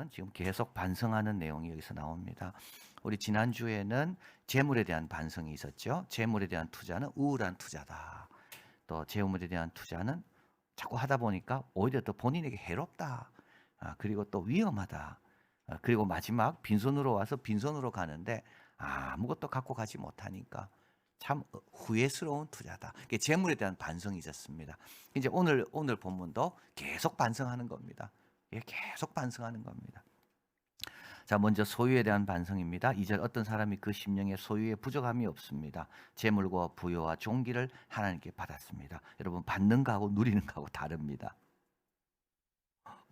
보면 지금 계속 반성하는 내용이 여기서 나옵니다. 우리 지난주에는 재물에 대한 반성이 있었죠. 재물에 대한 투자는 우울한 투자다. 또 재물에 대한 투자는 자꾸 하다 보니까 오히려 더 본인에게 해롭다. 그리고 또 위험하다. 그리고 마지막 빈손으로 와서 빈손으로 가는데 아무것도 갖고 가지 못하니까 참 후회스러운 투자다. 그게 재물에 대한 반성이 있었습니다. 이제 오늘 본문도 계속 반성하는 겁니다. 계속 반성하는 겁니다. 자, 먼저 소유에 대한 반성입니다. 2절 어떤 사람이 그 심령에 소유에 부족함이 없습니다. 재물과 부여와 종기를 하나님께 받았습니다. 여러분 받는 거하고 누리는 거하고 다릅니다.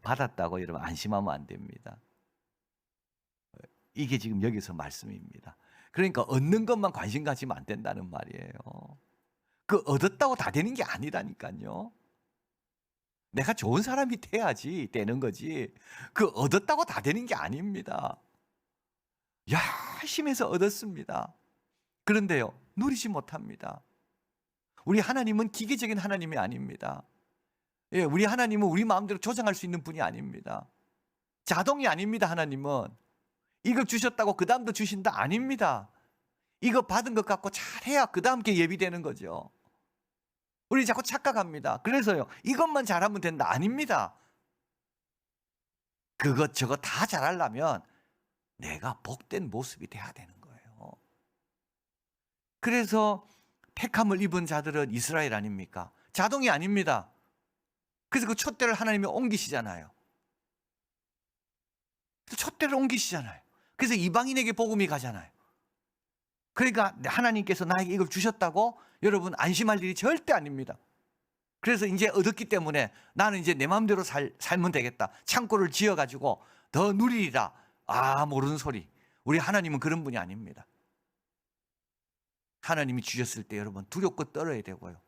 받았다고 여러분 안심하면 안 됩니다. 이게 지금 여기서 말씀입니다. 그러니까 얻는 것만 관심 가지면 안 된다는 말이에요. 그 얻었다고 다 되는 게 아니라니까요. 내가 좋은 사람이 돼야지 되는 거지. 그 얻었다고 다 되는 게 아닙니다. 열심히 해서 얻었습니다. 그런데요, 누리지 못합니다. 우리 하나님은 기계적인 하나님이 아닙니다. 예, 우리 하나님은 우리 마음대로 조정할 수 있는 분이 아닙니다. 자동이 아닙니다, 하나님은. 이거 주셨다고 그 다음도 주신다? 아닙니다. 이거 받은 것 갖고 잘해야 그 다음 게 예비되는 거죠. 우리 자꾸 착각합니다. 그래서요, 이것만 잘하면 된다? 아닙니다. 그것 저것 다 잘하려면 내가 복된 모습이 돼야 되는 거예요. 그래서 택함을 입은 자들은 이스라엘 아닙니까? 자동이 아닙니다. 그래서 그 촛대를 하나님이 옮기시잖아요. 촛대를 옮기시잖아요. 그래서 이방인에게 복음이 가잖아요. 그러니까 하나님께서 나에게 이걸 주셨다고 여러분 안심할 일이 절대 아닙니다. 그래서 이제 얻었기 때문에 나는 이제 내 마음대로 살면 되겠다. 창고를 지어가지고 더 누리리라. 모르는 소리. 우리 하나님은 그런 분이 아닙니다. 하나님이 주셨을 때 여러분 두렵고 떨어야 되고요.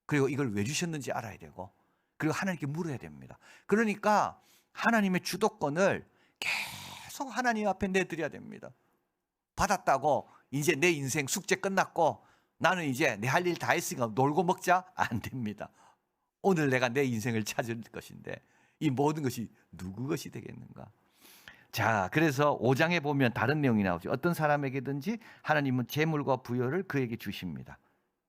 그리고 이걸 왜 주셨는지 알아야 되고, 그리고 하나님께 물어야 됩니다. 그러니까 하나님의 주도권을 계속 하나님 앞에 내드려야 됩니다. 받았다고 이제 내 인생 숙제 끝났고 나는 이제 내 할 일 다 했으니까 놀고 먹자? 안 됩니다. 오늘 내가 내 인생을 찾을 것인데 이 모든 것이 누구 것이 되겠는가? 자, 그래서 5장에 보면 다른 내용이 나오죠. 어떤 사람에게든지 하나님은 재물과 부여를 그에게 주십니다.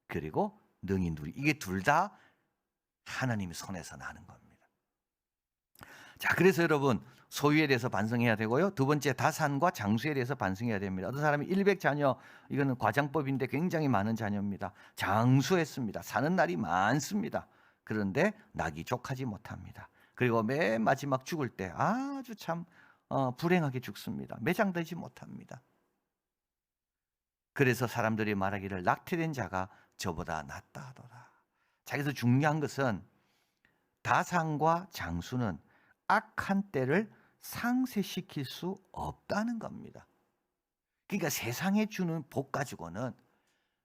그리고 능히 누리. 이게 둘 다 하나님의 손에서 나는 겁니다. 자, 그래서 여러분 소유에 대해서 반성해야 되고요. 두 번째 다산과 장수에 대해서 반성해야 됩니다. 어떤 사람이 100자녀, 이거는 과장법인데 굉장히 많은 자녀입니다. 장수했습니다. 사는 날이 많습니다. 그런데 낙이 족하지 못합니다. 그리고 맨 마지막 죽을 때 아주 참 불행하게 죽습니다. 매장되지 못합니다. 그래서 사람들이 말하기를 낙태된 자가 저보다 낫다 하더라. 자, 그래서 중요한 것은 다산과 장수는 악한 때를 상쇄시킬 수 없다는 겁니다. 그러니까 세상에 주는 복 가지고는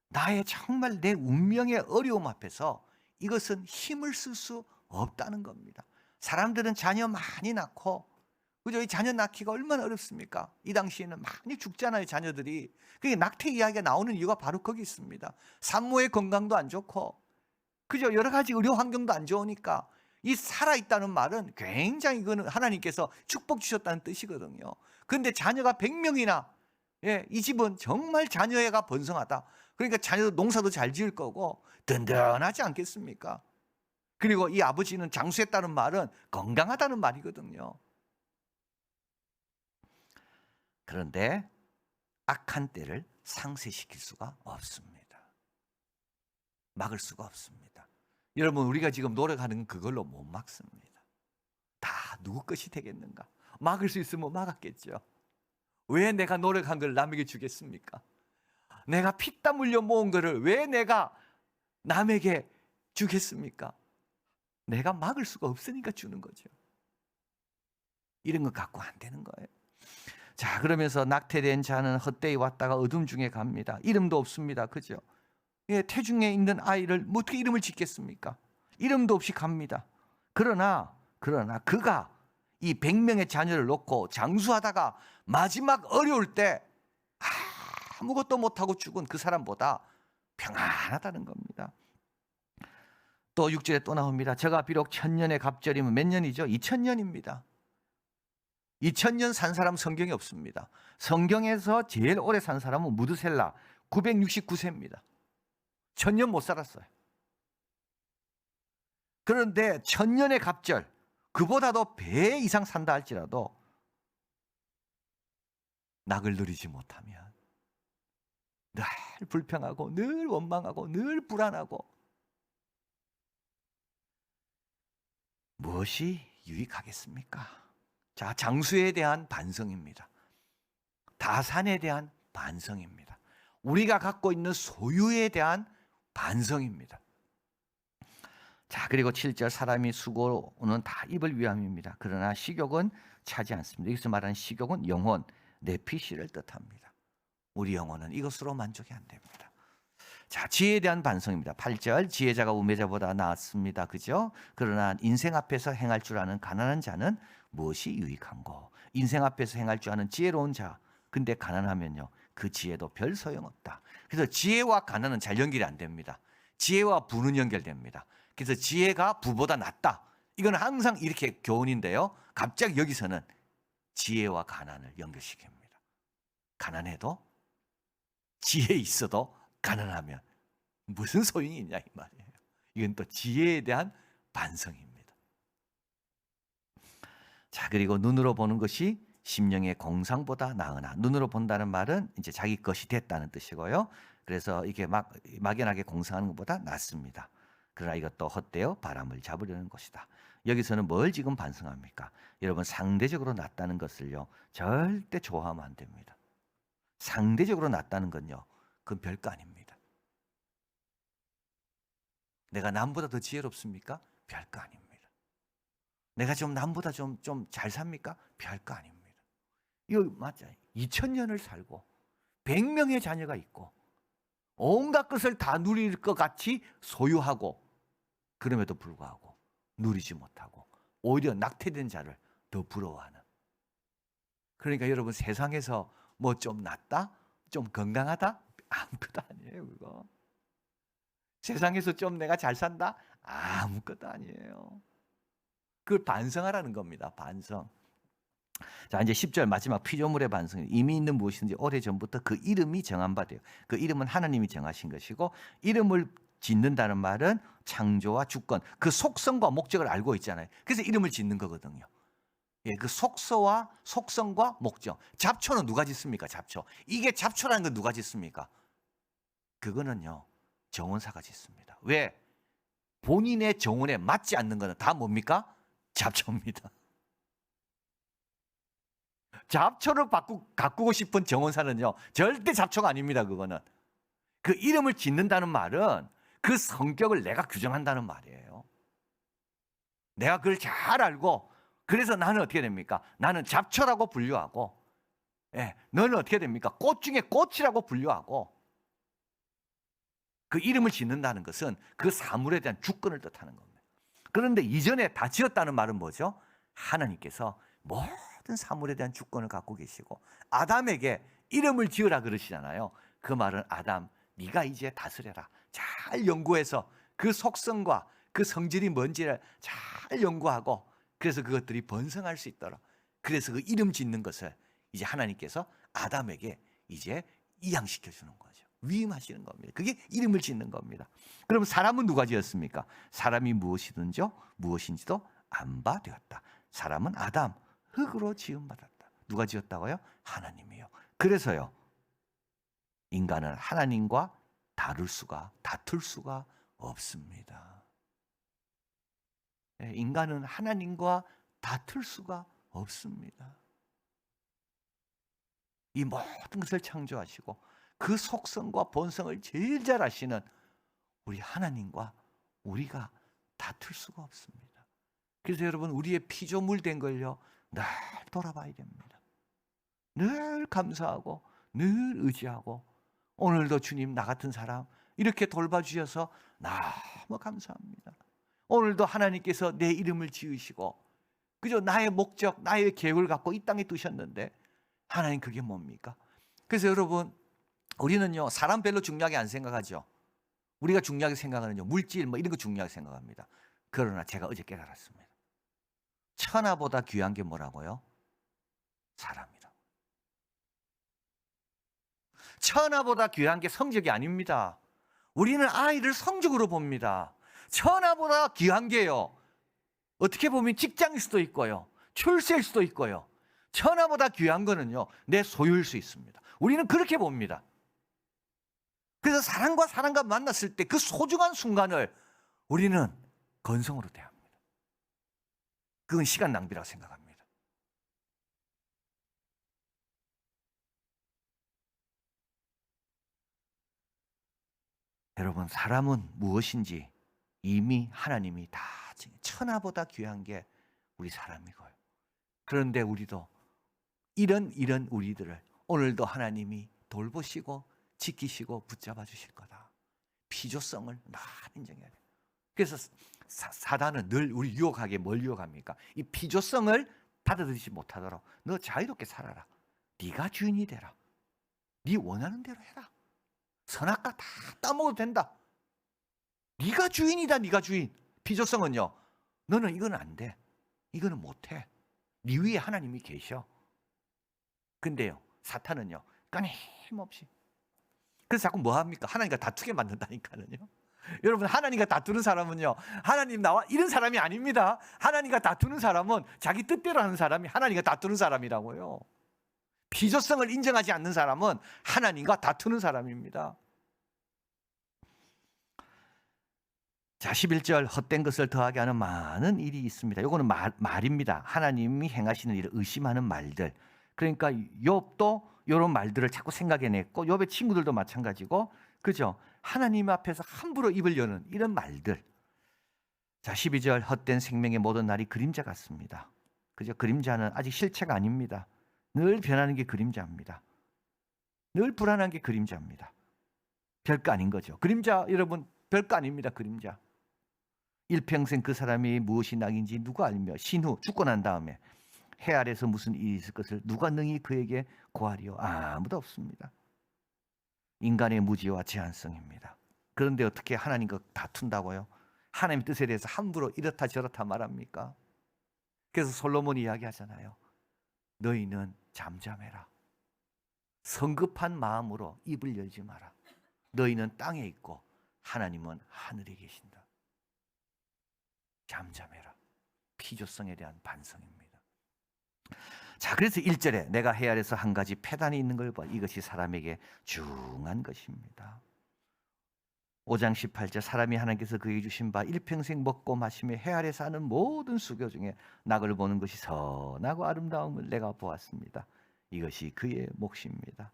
나의 정말 내 운명의 어려움 앞에서 이것은 힘을 쓸 수 없다는 겁니다. 사람들은 자녀 많이 낳고, 그죠? 이 자녀 낳기가 얼마나 어렵습니까? 이 당시에는 많이 죽잖아요, 자녀들이. 그게 낙태 이야기가 나오는 이유가 바로 거기 있습니다. 산모의 건강도 안 좋고, 그죠? 여러 가지 의료 환경도 안 좋으니까 이 살아있다는 말은 굉장히 그거는 하나님께서 축복 주셨다는 뜻이거든요. 그런데 자녀가 100명이나, 이 집은 정말 자녀애가 번성하다. 그러니까 자녀도 농사도 잘 지을 거고 든든하지 않겠습니까? 그리고 이 아버지는 장수했다는 말은 건강하다는 말이거든요. 그런데 악한 때를 상쇄시킬 수가 없습니다. 막을 수가 없습니다. 여러분, 우리가 지금 노력하는 건 그걸로 못 막습니다. 다 누구 것이 되겠는가? 막을 수 있으면 막았겠죠. 왜 내가 노력한 걸 남에게 주겠습니까? 내가 피땀 흘려 모은 거를 왜 내가 남에게 주겠습니까? 내가 막을 수가 없으니까 주는 거죠. 이런 거 갖고 안 되는 거예요. 자, 그러면서 낙태된 자는 헛되이 왔다가 어둠 중에 갑니다. 이름도 없습니다. 그죠? 태중에 있는 아이를 어떻게 이름을 짓겠습니까? 이름도 없이 갑니다. 그러나 그가 이 100명의 자녀를 놓고 장수하다가 마지막 어려울 때 아무것도 못하고 죽은 그 사람보다 평안하다는 겁니다. 또 6절에 또 나옵니다. 저가 비록 1000년의 갑절이면 몇 년이죠? 2000년입니다. 2000년 산 사람 성경에 없습니다. 성경에서 제일 오래 산 사람은 무드셀라 969세입니다. 1000년 못 살았어요. 그런데 1000년의 갑절, 그보다도 배 이상 산다 할지라도 낙을 누리지 못하면 늘 불평하고 늘 원망하고 늘 불안하고 무엇이 유익하겠습니까? 자, 장수에 대한 반성입니다. 다산에 대한 반성입니다. 우리가 갖고 있는 소유에 대한 반성입니다. 자, 그리고 7절 사람이 수고는 다 입을 위함입니다. 그러나 식욕은 차지 않습니다. 여기서 말하는 식욕은 영혼, 내피시를 뜻합니다. 우리 영혼은 이것으로 만족이 안 됩니다. 자, 지혜에 대한 반성입니다. 8절 지혜자가 우매자보다 나았습니다. 그죠? 그러나 인생 앞에서 행할 줄 아는 가난한 자는 무엇이 유익한고? 인생 앞에서 행할 줄 아는 지혜로운 자, 근데 가난하면요 그 지혜도 별 소용없다. 그래서 지혜와 가난은 잘 연결이 안 됩니다. 지혜와 부는 연결됩니다. 그래서 지혜가 부보다 낫다. 이건 항상 이렇게 교훈인데요. 갑자기 여기서는 지혜와 가난을 연결시킵니다. 가난해도 지혜 있어도 가난하면 무슨 소용이 있냐 이 말이에요. 이건 또 지혜에 대한 반성입니다. 자, 그리고 눈으로 보는 것이 심령의 공상보다 나으나, 눈으로 본다는 말은 이제 자기 것이 됐다는 뜻이고요. 그래서 이게 막연하게 공상하는 것보다 낫습니다. 그러나 이것도 헛되어 바람을 잡으려는 것이다. 여기서는 뭘 지금 반성합니까? 여러분, 상대적으로 낫다는 것을요 절대 좋아하면 안 됩니다. 상대적으로 낫다는 건요 그건 별거 아닙니다. 내가 남보다 더 지혜롭습니까? 별거 아닙니다. 내가 좀 남보다 좀 잘 삽니까? 별거 아닙니다. 이거 맞아요. 2000년을 살고 100명의 자녀가 있고 온갖 것을 다 누릴 것 같이 소유하고 그럼에도 불구하고 누리지 못하고 오히려 낙태된 자를 더 부러워하는. 그러니까 여러분, 세상에서 뭐 좀 낫다? 좀 건강하다? 아무것도 아니에요. 그거 세상에서 좀 내가 잘 산다? 아무것도 아니에요. 그걸 반성하라는 겁니다. 반성. 자, 이제 10절 마지막 피조물의 반성. 이미 있는 무엇이든지 오래전부터 그 이름이 정한 바 돼요. 그 이름은 하나님이 정하신 것이고, 이름을 짓는다는 말은 창조와 주권, 그 속성과 목적을 알고 있잖아요. 그래서 이름을 짓는 거거든요. 예, 그 속성과 목적. 잡초는 누가 짓습니까? 잡초. 이게 잡초라는 건 누가 짓습니까? 그거는요 정원사가 짓습니다. 왜? 본인의 정원에 맞지 않는 거는 다 뭡니까? 잡초입니다. 잡초를 가꾸고 싶은 정원사는요 절대 잡초가 아닙니다. 그거는 그 이름을 짓는다는 말은 그 성격을 내가 규정한다는 말이에요. 내가 그걸 잘 알고, 그래서 나는 어떻게 됩니까? 나는 잡초라고 분류하고, 예, 너는 어떻게 됩니까? 꽃 중에 꽃이라고 분류하고. 그 이름을 짓는다는 것은 그 사물에 대한 주권을 뜻하는 겁니다. 그런데 이전에 다 지었다는 말은 뭐죠? 하나님께서 모든 사물에 대한 주권을 갖고 계시고 아담에게 이름을 지으라 그러시잖아요. 그 말은 아담, 네가 이제 다스려라. 잘 연구해서 그 속성과 그 성질이 뭔지를 잘 연구하고, 그래서 그것들이 번성할 수 있도록, 그래서 그 이름 짓는 것을 이제 하나님께서 아담에게 이제 이양시켜 주는 거죠. 위임하시는 겁니다. 그게 이름을 짓는 겁니다. 그럼 사람은 누가 지었습니까? 사람이 무엇인지도 안 바 되었다. 사람은 아담, 흙으로 지음받았다. 누가 지었다고요? 하나님이요. 그래서요 인간은 하나님과 다툴 수가 없습니다. 인간은 하나님과 다툴 수가 없습니다. 이 모든 것을 창조하시고 그 속성과 본성을 제일 잘 아시는 우리 하나님과 우리가 다툴 수가 없습니다. 그래서 여러분, 우리의 피조물 된 걸요 늘 돌아봐야 됩니다. 늘 감사하고 늘 의지하고, 오늘도 주님 나 같은 사람 이렇게 돌봐주셔서 너무 감사합니다. 오늘도 하나님께서 내 이름을 지으시고 그저 나의 목적, 나의 계획을 갖고 이 땅에 두셨는데 하나님, 그게 뭡니까? 그래서 여러분, 우리는요 사람 별로 중요하게 안 생각하죠. 우리가 중요하게 생각하는요 물질 뭐 이런 거 중요하게 생각합니다. 그러나 제가 어제 깨달았습니다. 천하보다 귀한 게 뭐라고요? 사람이다. 천하보다 귀한 게 성적이 아닙니다. 우리는 아이를 성적으로 봅니다. 천하보다 귀한 게요, 어떻게 보면 직장일 수도 있고요, 출세일 수도 있고요. 천하보다 귀한 거는요, 내 소유일 수 있습니다. 우리는 그렇게 봅니다. 그래서 사람과 만났을 때 그 소중한 순간을 우리는 건성으로 대합니다. 그건 시간 낭비라고 생각합니다. 여러분, 사람은 무엇인지 이미 하나님이 다 천하보다 귀한 게 우리 사람이고요. 그런데 우리도 이런 우리들을 오늘도 하나님이 돌보시고 지키시고 붙잡아 주실 거다. 피조성을 다 인정해야 돼요. 그래서 사단은 늘 우리 유혹하게 뭘 유혹합니까? 이 피조성을 받아들이지 못하도록 너 자유롭게 살아라. 네가 주인이 되라. 네 원하는 대로 해라. 선악과 다 따먹어도 된다. 네가 주인이다. 네가 주인. 피조성은요, 너는 이건 안 돼. 이거는 못해. 네 위에 하나님이 계셔. 근데요, 사탄은요, 끊임없이. 그래서 자꾸 뭐 합니까? 하나님과 다투게 만든다니까요. 여러분, 하나님과 다투는 사람은요, 하나님 나와 이런 사람이 아닙니다. 하나님과 다투는 사람은 자기 뜻대로 하는 사람이 하나님과 다투는 사람이라고요. 피조성을 인정하지 않는 사람은 하나님과 다투는 사람입니다. 자, 11절, 헛된 것을 더하게 하는 많은 일이 있습니다. 이거는 말입니다. 하나님이 행하시는 일을 의심하는 말들. 그러니까 욥도 이런 말들을 자꾸 생각해냈고, 욥의 친구들도 마찬가지고, 그죠? 하나님 앞에서 함부로 입을 여는 이런 말들. 자, 12절, 헛된 생명의 모든 날이 그림자 같습니다. 그죠? 그림자는 아직 실체가 아닙니다. 늘 변하는 게 그림자입니다. 늘 불안한 게 그림자입니다. 별거 아닌 거죠. 그림자, 여러분, 별거 아닙니다. 그림자. 일평생 그 사람이 무엇이 낙인지 누가 알며 신후 죽고 난 다음에 해 아래서 무슨 일이 있을 것을 누가 능히 그에게 고하리요? 아무도 없습니다. 인간의 무지와 제한성입니다. 그런데 어떻게 하나님과 다툰다고요? 하나님의 뜻에 대해서 함부로 이렇다 저렇다 말합니까? 그래서 솔로몬이 이야기하잖아요. 너희는 잠잠해라. 성급한 마음으로 입을 열지 마라. 너희는 땅에 있고 하나님은 하늘에 계신다. 잠잠해라. 피조성에 대한 반성입니다. 자, 그래서 1절에 내가 해 아래서 한 가지 패단이 있는 걸 봐. 이것이 사람에게 중한 것입니다. 5장 18절, 사람이 하나님께서 그에게 주신 바 일평생 먹고 마시며 해 아래 사는 모든 수교 중에 낙을 보는 것이 선하고 아름다움을 내가 보았습니다. 이것이 그의 몫입니다.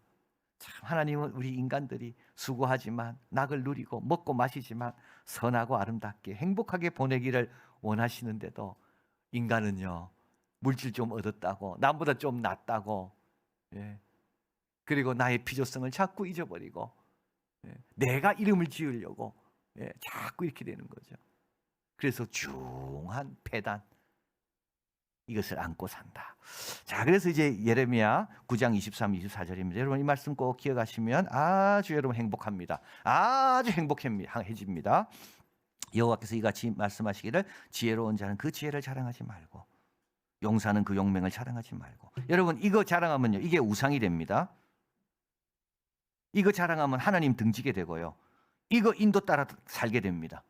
참, 하나님은 우리 인간들이 수고하지만 낙을 누리고 먹고 마시지만 선하고 아름답게 행복하게 보내기를 원하시는데도 인간은요, 물질 좀 얻었다고, 남보다 좀 낫다고, 그리고 나의 피조성을 자꾸 잊어버리고, 내가 이름을 지으려고 자꾸 이렇게 되는 거죠. 그래서 중한 패단, 이것을 안고 산다. 자, 그래서 이제 예레미야 9장 23, 24절입니다. 여러분, 이 말씀 꼭 기억하시면 아주 여러분 행복합니다. 아주 행복해집니다. 여호와께서 이같이 말씀하시기를 지혜로운 자는 그 지혜를 자랑하지 말고 용사는 그 용맹을 자랑하지 말고. 여러분, 이거 자랑하면요, 이게 우상이 됩니다. 이거 자랑하면 하나님 등지게 되고요, 이거 인도 따라 살게 됩니다.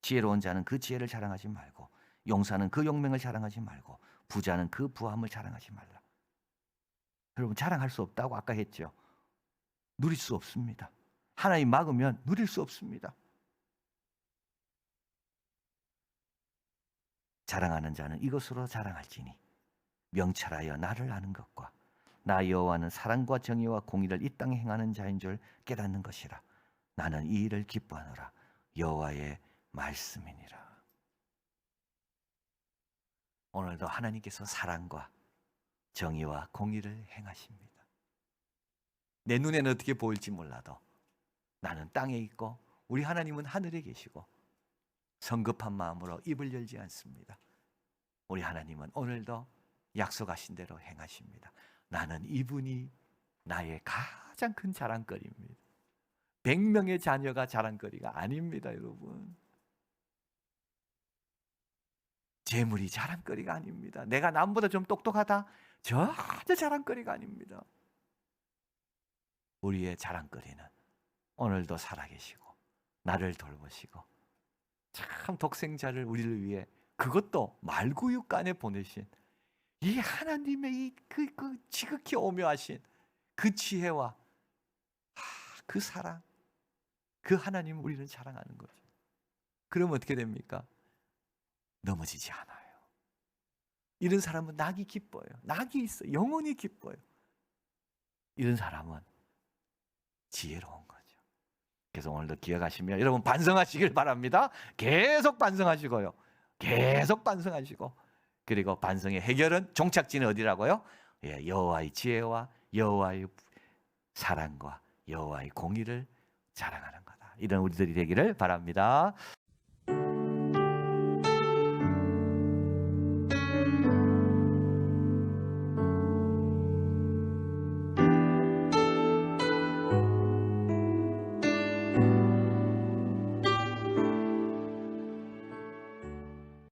지혜로운 자는 그 지혜를 자랑하지 말고 용사는 그 용맹을 자랑하지 말고 부자는 그 부함을 자랑하지 말라. 여러분, 자랑할 수 없다고 아까 했죠. 누릴 수 없습니다. 하나님 막으면 누릴 수 없습니다. 자랑하는 자는 이것으로 자랑할지니 명철하여 나를 아는 것과 나 여호와는 사랑과 정의와 공의를 이 땅에 행하는 자인 줄 깨닫는 것이라. 나는 이 일을 기뻐하노라. 여호와의 말씀이니라. 오늘도 하나님께서 사랑과 정의와 공의를 행하십니다. 내 눈에는 어떻게 보일지 몰라도 나는 땅에 있고 우리 하나님은 하늘에 계시고 성급한 마음으로 입을 열지 않습니다. 우리 하나님은 오늘도 약속하신 대로 행하십니다. 나는 이분이 나의 가장 큰 자랑거리입니다. 100명의 자녀가 자랑거리가 아닙니다, 여러분. 재물이 자랑거리가 아닙니다. 내가 남보다 좀 똑똑하다, 전혀 자랑거리가 아닙니다. 우리의 자랑거리는 오늘도 살아계시고 나를 돌보시고 참 독생자를 우리를 위해 그것도 말구육간에 보내신 이 하나님의 그 지극히 오묘하신 그 지혜와 그 사랑, 그 하나님 우리는 자랑하는 거죠. 그러면 어떻게 됩니까? 넘어지지 않아요. 이런 사람은 낙이 기뻐요. 낙이 있어요. 영원히 기뻐요. 이런 사람은 지혜로운 거죠. 그래서 오늘도 기억하시면 여러분 반성하시길 바랍니다. 계속 반성하시고요. 계속 반성하시고, 그리고 반성의 해결은 종착지는 어디라고요? 예, 여호와의 지혜와 여호와의 사랑과 여호와의 공의를 자랑하는 거다. 이런 우리들이 되기를 바랍니다.